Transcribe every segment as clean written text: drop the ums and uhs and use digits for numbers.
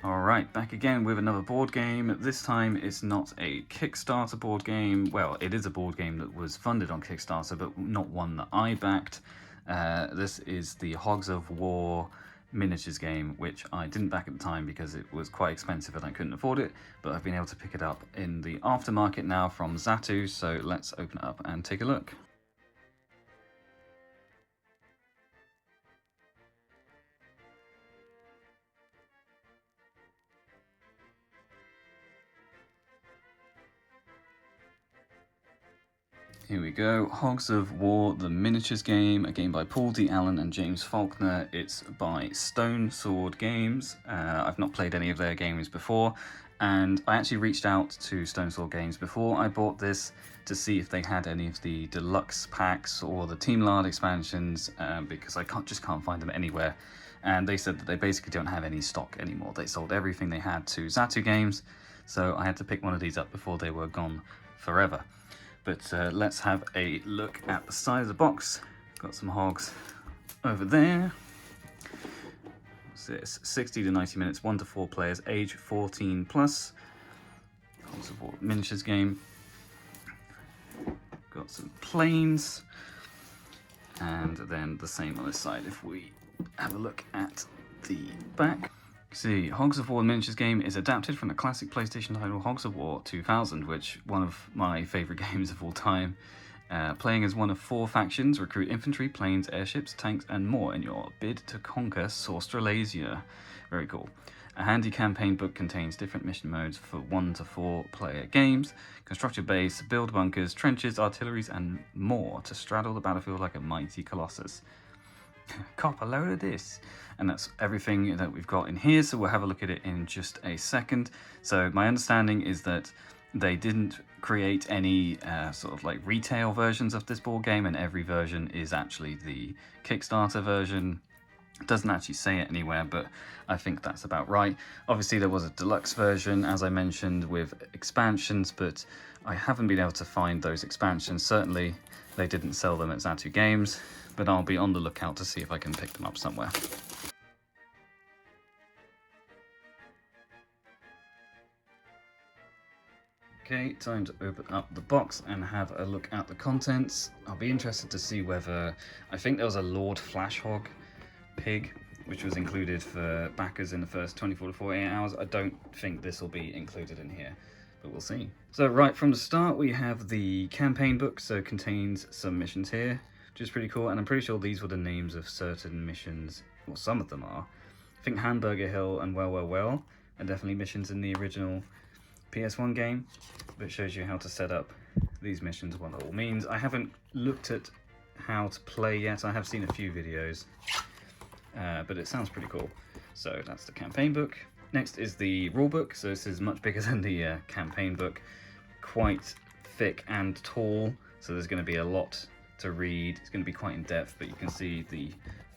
Alright, back again with another board game. This time it's not a Kickstarter board game. Well, it is a board game that was funded on Kickstarter, but not one that I backed. This is the Hogs of War miniatures game, which I didn't back at the time because it was quite expensive and I couldn't afford it, but I've been able to pick it up in the aftermarket now from Zatu, so let's open it up and take a look. Here we go, Hogs of War, the miniatures game, a game by Paul D. Allen and James Faulkner. It's by Stone Sword Games. I've not played any of their games before, and I actually reached out to Stone Sword Games before I bought this to see if they had any of the deluxe packs or the Team Lard expansions, because I just can't find them anywhere. And they said that they basically don't have any stock anymore. They sold everything they had to Zatu Games, so I had to pick one of these up before they were gone forever. But let's have a look at the side of the box. Got some hogs over there. So it's 60 to 90 minutes, 1 to 4 players, age 14 plus. Hogs of War miniatures game. Got some planes. And then the same on this side if we have a look at the back. See, Hogs of War miniatures game is adapted from the classic PlayStation title Hogs of War 2000, which one of my favourite games of all time. Playing as one of 4 factions, recruit infantry, planes, airships, tanks and more in your bid to conquer Australasia. Very cool. A handy campaign book contains different mission modes for 1 to 4 player games. Construct your base, build bunkers, trenches, artilleries and more to straddle the battlefield like a mighty colossus. Cop a load of this. And that's everything that we've got in here, so we'll have a look at it in just a second. So my understanding is that they didn't create any sort of like retail versions of this board game, and every version is actually the Kickstarter version. It doesn't actually say it anywhere, but I think that's about right. Obviously there was a deluxe version, as I mentioned, with expansions, but I haven't been able to find those expansions. Certainly they didn't sell them at Zatu Games, but I'll be on the lookout to see if I can pick them up somewhere. Okay, time to open up the box and have a look at the contents. I'll be interested to see whether, I think there was a Lord Flashhog pig, which was included for backers in the first 24 to 48 hours. I don't think this will be included in here, but we'll see. So right from the start, we have the campaign book, so it contains some missions here, which is pretty cool, and I'm pretty sure these were the names of certain missions, or some of them are. I think Hamburger Hill and Well Well Well are definitely missions in the original PS1 game, but it shows you how to set up these missions, what it all means. I haven't looked at how to play yet. I have seen a few videos, but it sounds pretty cool. So that's the campaign book. Next is the rule book. So this is much bigger than the campaign book, quite thick and tall, so there's going to be a lot to read. It's going to be quite in depth, but you can see the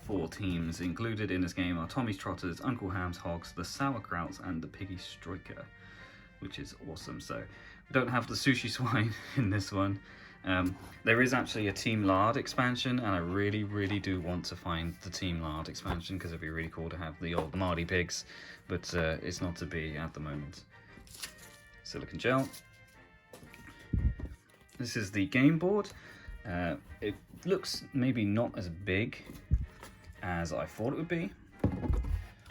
4 teams included in this game are Tommy's Trotters, Uncle Ham's Hogs, the Sauerkrauts and the Piggy Striker, which is awesome. So we don't have the Sushi Swine in this one. There is actually a Team Lard expansion, and I really do want to find the Team Lard expansion because it'd be really cool to have the old Mardy pigs, but it's not to be at the moment. Silicon gel. This is the game board. It looks maybe not as big as I thought it would be,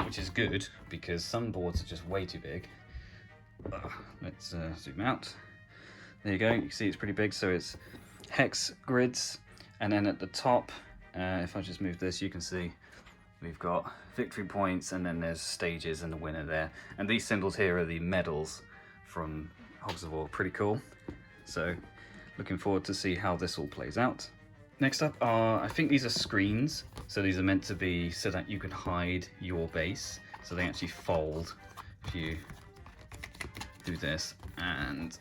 which is good because some boards are just way too big. Let's zoom out. There you go, you can see it's pretty big, so it's hex grids, and then at the top, if I just move this, you can see we've got victory points, and then there's stages and the winner there. And these symbols here are the medals from Hogs of War, pretty cool. So looking forward to see how this all plays out. Next up are, I think these are screens, so these are meant to be so that you can hide your base, so they actually fold if you do this and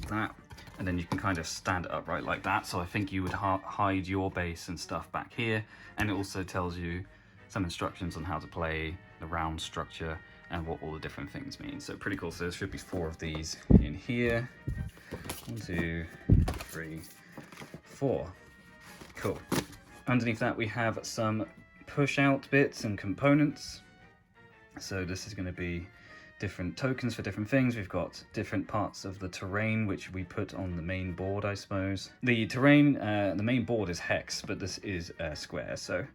that, and then you can kind of stand it upright like that. So I think you would hide your base and stuff back here, and it also tells you some instructions on how to play the round structure and what all the different things mean. So pretty cool. So there should be 4 of these in here. 1, 2, 3, 4. Cool. Underneath that we have some push out bits and components. So this is going to be different tokens for different things. We've got different parts of the terrain which we put on the main board, I suppose. The terrain, the main board is hex, but this is square, so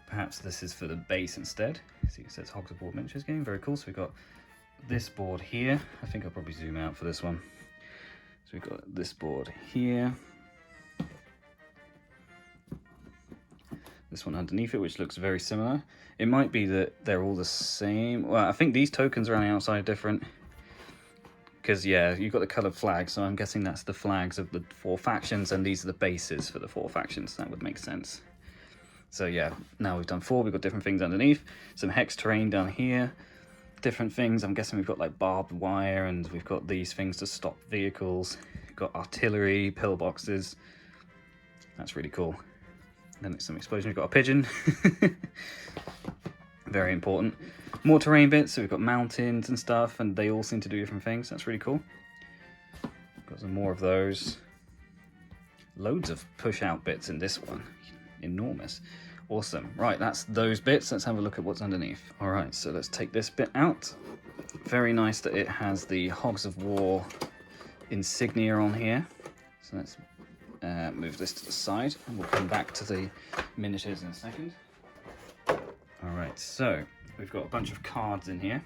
perhaps this is for the base instead. See, it says Hogs of War Miniatures game, very cool. So we've got this board here. I think I'll probably zoom out for this one. So we've got this board here. This one underneath it, which looks very similar. It might be that they're all the same. Well, I think these tokens around the outside are different. Because, yeah, you've got the coloured flags, so I'm guessing that's the flags of the 4 factions, and these are the bases for the 4 factions. That would make sense. So, yeah, now we've done 4. We've got different things underneath. Some hex terrain down here. Different things. I'm guessing we've got, like, barbed wire, and we've got these things to stop vehicles. We've got artillery, pillboxes. That's really cool. Then it's some explosion. We've got a pigeon. Very important. More terrain bits. So we've got mountains and stuff, and they all seem to do different things. That's really cool. Got some more of those. Loads of push-out bits in this one. Enormous. Awesome. Right, that's those bits. Let's have a look at what's underneath. All right, so let's take this bit out. Very nice that it has the Hogs of War insignia on here. So let's move this to the side, and we'll come back to the miniatures in a second. Alright, so we've got a bunch of cards in here.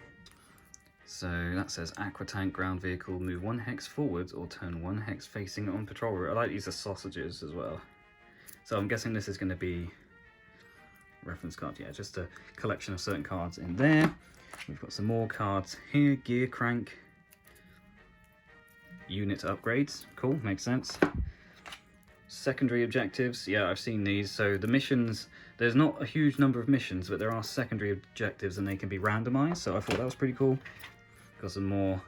So that says Aqua Tank ground vehicle, move 1 hex forwards or turn 1 hex facing on patrol route. I like these are sausages as well. So I'm guessing this is going to be reference card, yeah, just a collection of certain cards in there. We've got some more cards here, gear crank, unit upgrades, cool, makes sense. Secondary objectives, yeah, I've seen these. So the missions, there's not a huge number of missions, but there are secondary objectives and they can be randomized, so I thought that was pretty cool. Got some more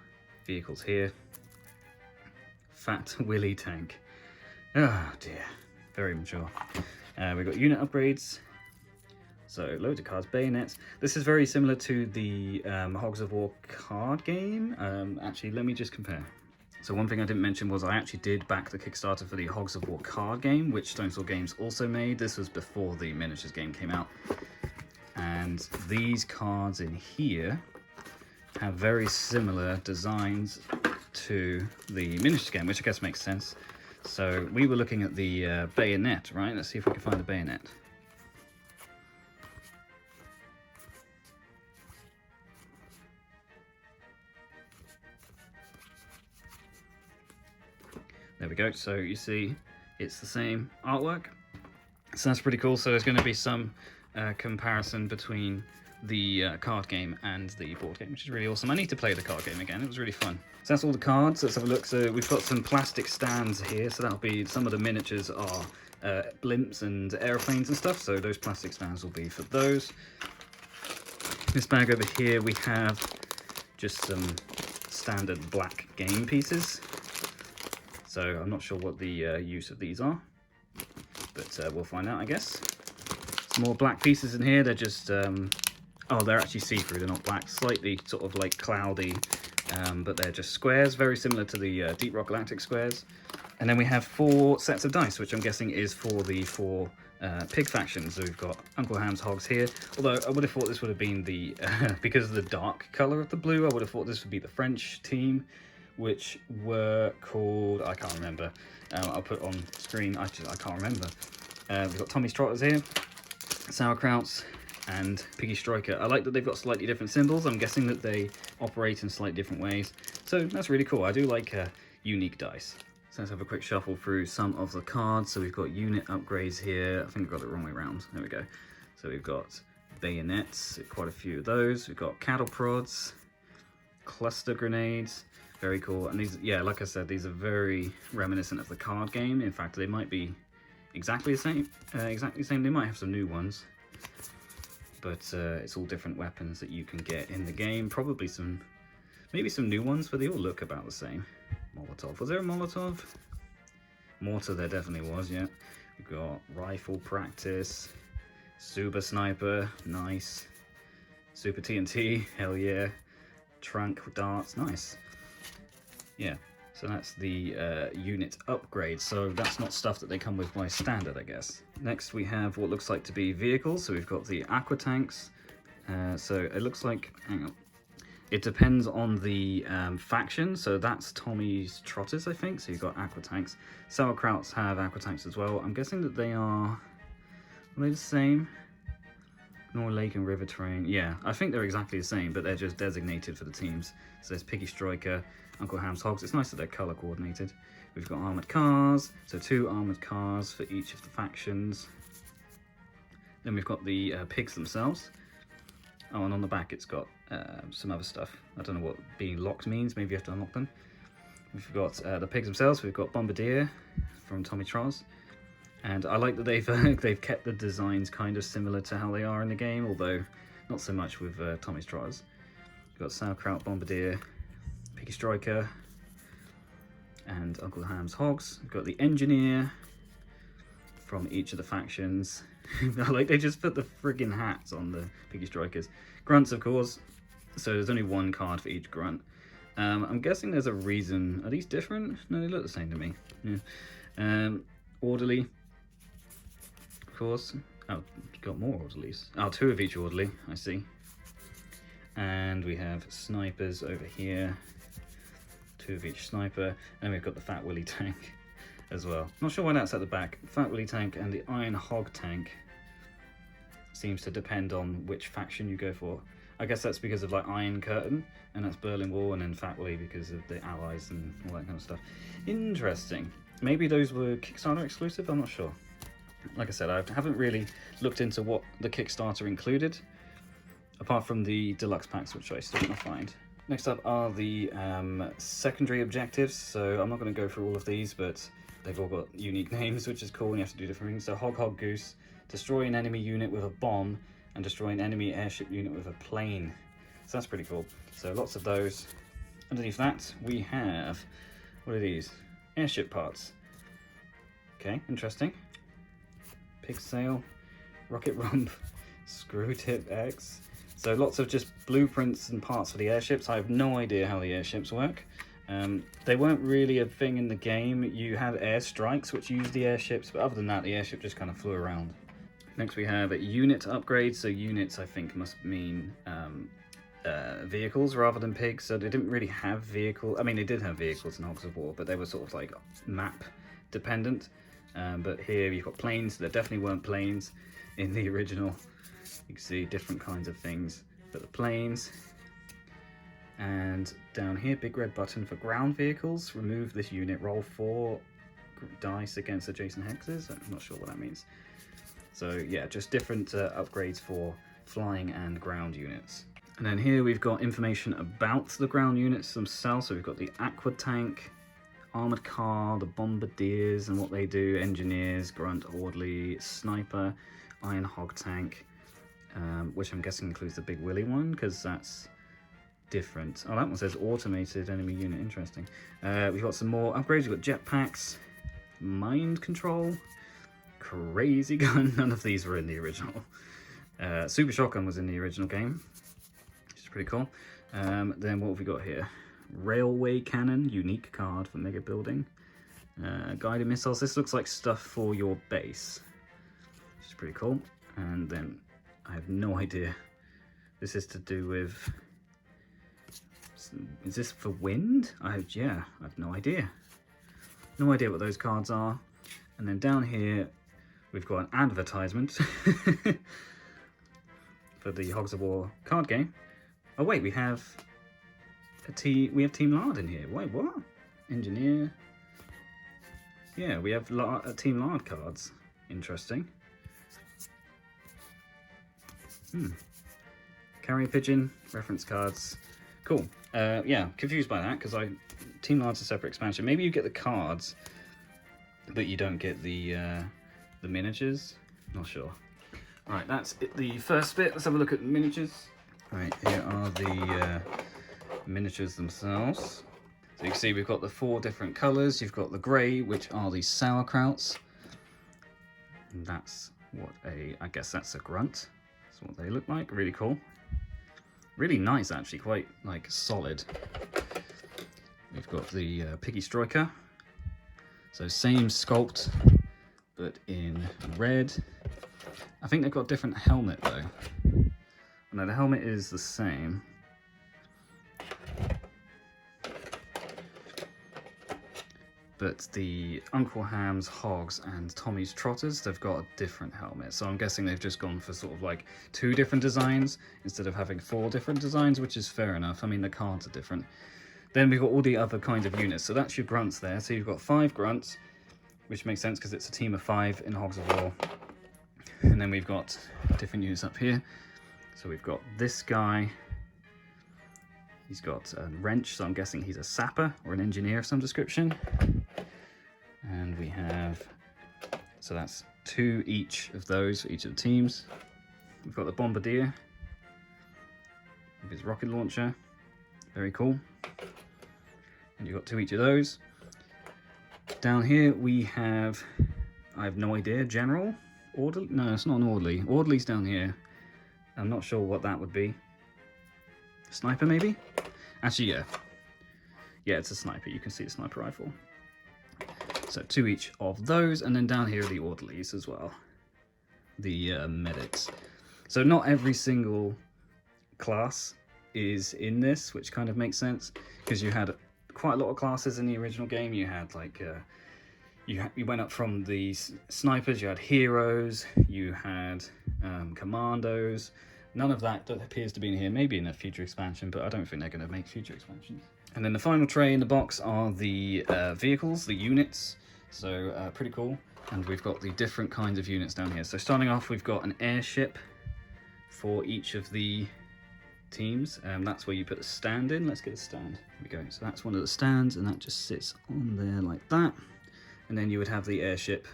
vehicles here. Fat Willy tank. Oh dear, very mature. We've got unit upgrades. So loads of cards, bayonets. This is very similar to the Hogs of War card game. Actually, let me just compare. So one thing I didn't mention was I actually did back the Kickstarter for the Hogs of War card game, which Stone Sword Games also made. This was before the miniatures game came out. And these cards in here have very similar designs to the miniatures game, which I guess makes sense. So we were looking at the bayonet, right? Let's see if we can find the bayonet. There we go, so you see it's the same artwork. So that's pretty cool. So there's going to be some comparison between the card game and the board game, which is really awesome. I need to play the card game again, it was really fun. So that's all the cards, let's have a look. So we've got some plastic stands here, so that'll be, some of the miniatures are blimps and airplanes and stuff, so those plastic stands will be for those. This bag over here we have just some standard black game pieces. So I'm not sure what the use of these are, but we'll find out, I guess. Some more black pieces in here. They're just, oh, they're actually see-through. They're not black. Slightly sort of like cloudy, but they're just squares, very similar to the Deep Rock Galactic squares. And then we have 4 sets of dice, which I'm guessing is for the 4 pig factions. So we've got Uncle Ham's Hogs here. Although I would have thought this would have been the, because of the dark colour of the blue, I would have thought this would be the French team, which were called, I can't remember. I'll put on screen, I can't remember. We've got Tommy's Trotters here, Sauerkrauts, and Piggy Striker. I like that they've got slightly different symbols. I'm guessing that they operate in slightly different ways. So that's really cool. I do like unique dice. So let's have a quick shuffle through some of the cards. So we've got unit upgrades here. I think I got it the wrong way around. There we go. So we've got bayonets, quite a few of those. We've got cattle prods, cluster grenades. Very cool. And these, yeah, like I said, these are very reminiscent of the card game. In fact, they might be exactly the same. They might have some new ones, but it's all different weapons that you can get in the game. Probably some, maybe some new ones, but they all look about the same. Molotov. Was there a Molotov? Mortar there definitely was, yeah. We've got rifle practice, Super Sniper, nice. Super TNT, hell yeah. Trunk darts, nice. Yeah, so that's the unit upgrade. So that's not stuff that they come with by standard, I guess. Next we have what looks like to be vehicles. So we've got the Aqua Tanks, So it looks like, hang on, it depends on the faction. So that's Tommy's Trotters, I think. So you've got aqua tanks. Sauerkrauts have aqua tanks as well. I'm guessing that are they the same? Nor Lake and River terrain. Yeah, I think they're exactly the same, but they're just designated for the teams. So there's Piggy Striker, Uncle Ham's Hogs. It's nice that they're color coordinated. We've got armored cars, so 2 armored cars for each of the factions. Then we've got the pigs themselves. Oh, and on the back it's got some other stuff. I don't know what being locked means. Maybe you have to unlock them. We've got the pigs themselves. We've got Bombardier from Tommy Troz. And I like that they've kept the designs kind of similar to how they are in the game, although not so much with Tommy's Troz. We've got Sauerkraut, Bombardier, Piggy Striker, and Uncle Ham's Hogs. We've got the Engineer from each of the factions. Like, they just put the friggin' hats on the Piggy Strikers. Grunts, of course. So there's only 1 card for each grunt. I'm guessing there's a reason. Are these different? No, they look the same to me. Yeah. Orderly. Of course. Oh, got more orderlies. Oh, 2 of each orderly, I see. And we have snipers over here. 2 of each sniper. And we've got the Fat Willy tank as well. Not sure why that's at the back. Fat Willy tank and the Iron Hog tank seems to depend on which faction you go for. I guess that's because of like Iron Curtain, and that's Berlin Wall, and then Fat Willy because of the Allies and all that kind of stuff. Interesting. Maybe those were Kickstarter exclusive, I'm not sure. Like I said, I haven't really looked into what the Kickstarter included, apart from the deluxe packs, which I still want to find. Next up are the secondary objectives. So I'm not going to go through all of these, but they've all got unique names, which is cool, and you have to do different things. So Hog, Hog, Goose, destroy an enemy unit with a bomb, and destroy an enemy airship unit with a plane. So that's pretty cool. So lots of those. Underneath that, we have, what are these? Airship parts. Okay, interesting. Pig sail, rocket rump, screw tip X. So lots of just blueprints and parts for the airships. I have no idea how the airships work. They weren't really a thing in the game. You had airstrikes which used the airships, but other than that, the airship just kind of flew around. Next we have unit upgrades. So units, I think, must mean vehicles rather than pigs. So they didn't really have vehicles. I mean, they did have vehicles in Hogs of War, but they were sort of like map dependent. But here you've got planes. There definitely weren't planes in the original. You can see different kinds of things for the planes. And down here, big red button for ground vehicles. Remove this unit, roll 4 dice against adjacent hexes. I'm not sure what that means. So yeah, just different upgrades for flying and ground units. And then here we've got information about the ground units themselves. So we've got the aqua tank, armored car, the bombardiers and what they do, engineers, grunt, orderly, sniper, iron hog tank, which I'm guessing includes the Big Willy one, because that's different. Oh, that one says automated enemy unit, interesting. We've got some more upgrades. We've got jetpacks, mind control, crazy gun. None of these were in the original. Super shotgun was in the original game, which is pretty cool. Then what have we got here? Railway cannon, unique card for mega building. Guided missiles. This looks like stuff for your base, which is pretty cool. And then I have no idea. This is to do with, is this for wind? I have no idea. No idea what those cards are. And then down here we've got an advertisement for the Hogs of War card game. Oh wait, we have Team Lard in here. Wait, what? Engineer. Yeah, we have Team Lard cards. Interesting. Carrier pigeon, reference cards. Cool. Yeah, confused by that because Team Lard's a separate expansion. Maybe you get the cards, but you don't get the miniatures. Not sure. All right, that's the first bit. Let's have a look at the miniatures. All right, here are the miniatures themselves. So you can see we've got the 4 different colours. You've got the grey, which are the sauerkrauts. And that's what I guess that's a grunt. That's what they look like. Really cool. Really nice, actually. Quite like solid. We've got the Piggy Striker. So same sculpt, but in red. I think they've got a different helmet though. Now the helmet is the same. But the Uncle Ham's, Hogs, and Tommy's Trotters, they've got a different helmet. So I'm guessing they've just gone for sort of like 2 different designs instead of having 4 different designs, which is fair enough. I mean, the cards are different. Then we've got all the other kinds of units. So that's your grunts there. So you've got 5 grunts, which makes sense because it's a team of 5 in Hogs of War. And then we've got different units up here. So we've got this guy. He's got a wrench, so I'm guessing he's a sapper or an engineer of some description. And we have, so that's 2 each of those for each of the teams. We've got the bombardier with his rocket launcher, very cool. And you've got 2 each of those. Down here we have, I have no idea, general? Orderly? No, it's not an orderly. Orderly's down here. I'm not sure what that would be. Sniper maybe? Actually, yeah. Yeah, it's a sniper. You can see the sniper rifle. So 2 each of those, and then down here are the orderlies as well. The medics. So not every single class is in this, which kind of makes sense, because you had quite a lot of classes in the original game. You had like, you went up from the snipers, you had heroes, you had commandos. None of that appears to be in here, maybe in a future expansion, but I don't think they're going to make future expansions. And then the final tray in the box are the vehicles, the units. So pretty cool. And we've got the different kinds of units down here. So starting off, we've got an airship for each of the teams. That's where you put the stand in. Let's get a stand. Here we go. So that's one of the stands, and that just sits on there like that. And then you would have the airship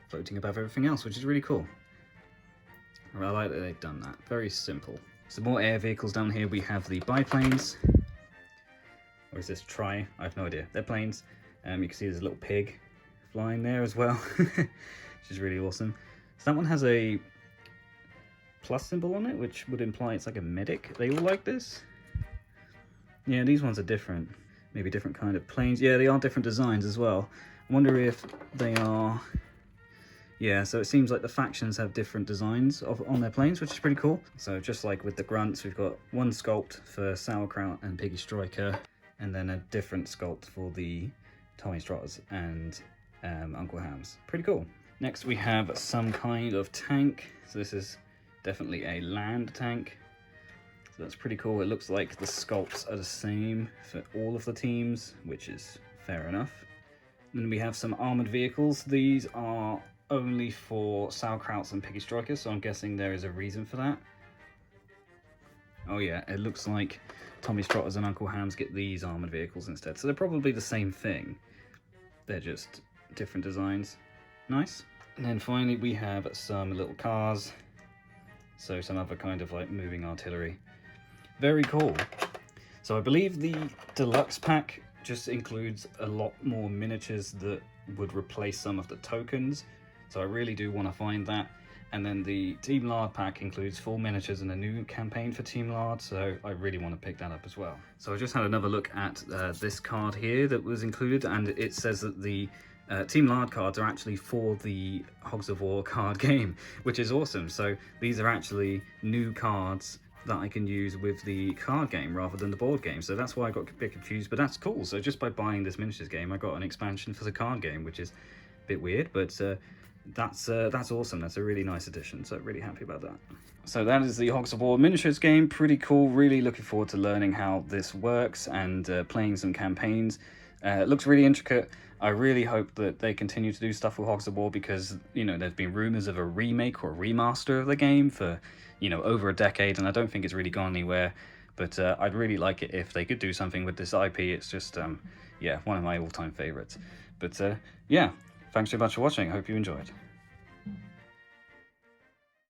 floating above everything else, which is really cool. I like that they've done that. Very simple. Some more air vehicles down here. We have the biplanes. Or is this I have no idea. They're planes. You can see there's a little pig flying there as well, which is really awesome. So that one has a plus symbol on it, which would imply it's like a medic. They all like this? Yeah, these ones are different. Maybe different kind of planes. Yeah, they are different designs as well. I wonder if they are... Yeah, so it seems like the factions have different designs on their planes, which is pretty cool. So just like with the grunts, we've got one sculpt for Sauerkraut and Piggy Striker, and then a different sculpt for the Tommy's Trotters and Uncle Ham's. Pretty cool. Next we have some kind of tank. So this is definitely a land tank. So that's pretty cool. It looks like the sculpts are the same for all of the teams, which is fair enough. And then we have some armored vehicles. These are only for Sauerkrauts and Piggy Strikers, so I'm guessing there is a reason for that. Oh yeah, it looks like Tommy's Trotters and Uncle Ham's get these armoured vehicles instead. So they're probably the same thing. They're just different designs. Nice. And then finally we have some little cars. So some other kind of like moving artillery. Very cool. So I believe the deluxe pack just includes a lot more miniatures that would replace some of the tokens. So I really do want to find that. And then the Team Lard pack includes full miniatures and a new campaign for Team Lard, so I really want to pick that up as well. So I just had another look at this card here that was included, and it says that the Team Lard cards are actually for the Hogs of War card game, which is awesome. So these are actually new cards that I can use with the card game rather than the board game. So that's why I got a bit confused, but that's cool. So just by buying this miniatures game, I got an expansion for the card game, which is a bit weird, but that's awesome. That's a really nice addition, so really happy about that. So that is the Hogs of War miniatures game. Pretty cool. Really looking forward to learning how this works and playing some campaigns. It looks really intricate. I really hope that they continue to do stuff with Hogs of War, because, you know, there's been rumors of a remake or a remaster of the game for, you know, over a decade, and I don't think it's really gone anywhere. But I'd really like it if they could do something with this IP. It's just, yeah, one of my all-time favorites. But yeah, thanks so much for watching. I hope you enjoyed.